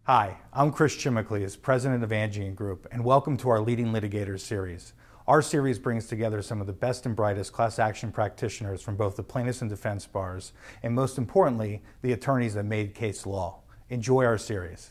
Hi, I'm Chris Chimicles, President of Angeion Group, and welcome to our Leading Litigators series. Our series brings together some of the best and brightest class action practitioners from both the plaintiffs and defense bars, and most importantly, the attorneys that made case law. Enjoy our series.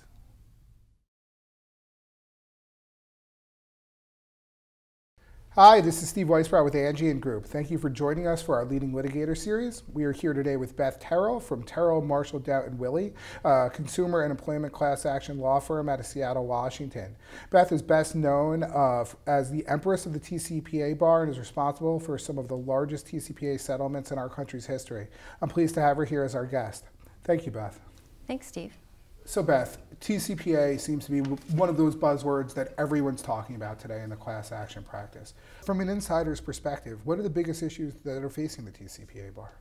Hi, this is Steve Weisbrot with Angeion Group. Thank you for joining us for our Leading Litigator series. We are here today with Beth Terrell from Terrell, Marshall, Daudt, and Willie, a consumer and employment class action law firm out of Seattle, Washington. Beth is best known as the Empress of the TCPA bar and is responsible for some of the largest TCPA settlements in our country's history. I'm pleased to have her here as our guest. Thank you, Beth. Thanks, Steve. So Beth, TCPA seems to be one of those buzzwords that everyone's talking about today in the class action practice. From an insider's perspective, what are the biggest issues that are facing the TCPA bar?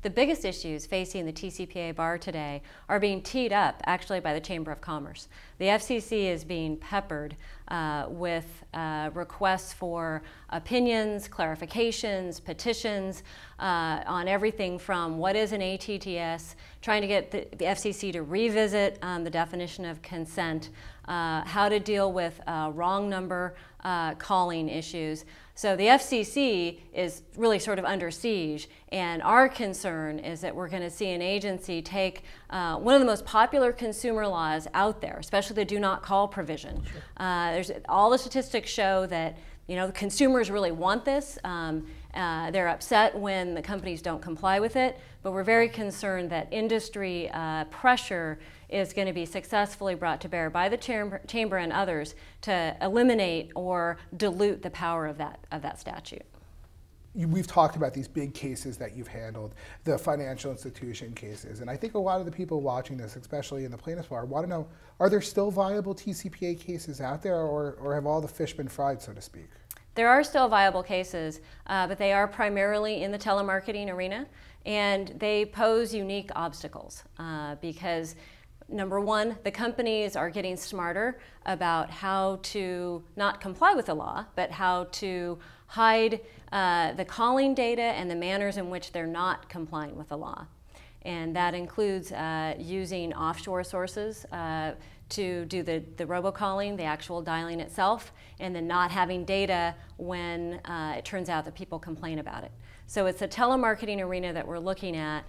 The biggest issues facing the TCPA bar today are being teed up actually by the Chamber of Commerce. The FCC is being peppered with requests for opinions, clarifications, petitions on everything from what is an ATTS, trying to get the FCC to revisit the definition of consent, how to deal with wrong number calling issues. So the FCC is really sort of under siege, and our concern is that we're going to see an agency take one of the most popular consumer laws out there, especially the do not call provision. Sure. All the statistics show that the consumers really want this. They're upset when the companies don't comply with it, but we're very concerned that industry pressure is going to be successfully brought to bear by the chamber and others to eliminate or dilute the power of that statute. We've talked about these big cases that you've handled, the financial institution cases, and I think a lot of the people watching this, especially in the plaintiffs' bar, want to know, are there still viable TCPA cases out there, or have all the fish been fried, so to speak? There are still viable cases, but they are primarily in the telemarketing arena, and they pose unique obstacles because number one, the companies are getting smarter about how to not comply with the law, but how to hide the calling data and the manners in which they're not complying with the law. And that includes using offshore sources to do the robocalling, the actual dialing itself, and then not having data when it turns out that people complain about it. So it's the telemarketing arena that we're looking at.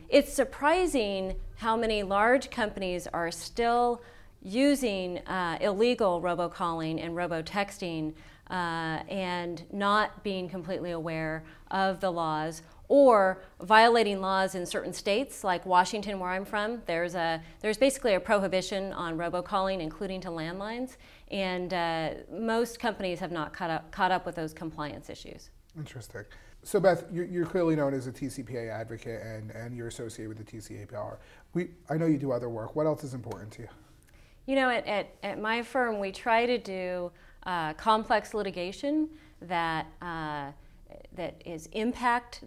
It's surprising how many large companies are still using illegal robocalling and robotexting and not being completely aware of the laws, or violating laws in certain states like Washington, where I'm from. There's basically a prohibition on robocalling, including to landlines, and most companies have not caught up with those compliance issues. Interesting. So Beth, you're clearly known as a TCPA advocate, and you're associated with the TCPA. I know you do other work. What else is important to you? You know, at my firm, we try to do complex litigation that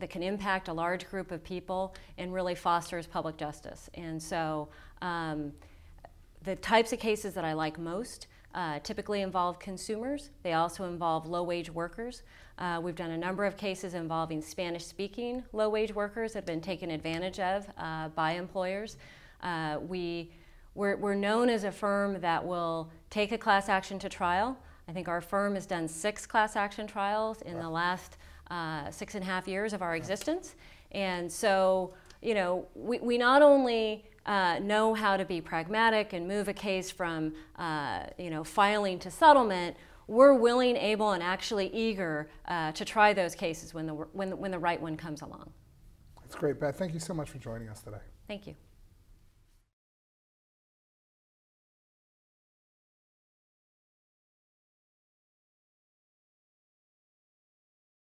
can impact a large group of people and really fosters public justice. And so the types of cases that I like most typically involve consumers. They also involve low-wage workers. We've done a number of cases involving Spanish-speaking low-wage workers that have been taken advantage of by employers. We're known as a firm that will take a class action to trial. I think our firm has done 6 class action trials in the last 6.5 years of our existence. And so, we not only know how to be pragmatic and move a case from, filing to settlement, we're willing, able, and actually eager to try those cases when the right one comes along. That's great, Beth. Thank you so much for joining us today. Thank you.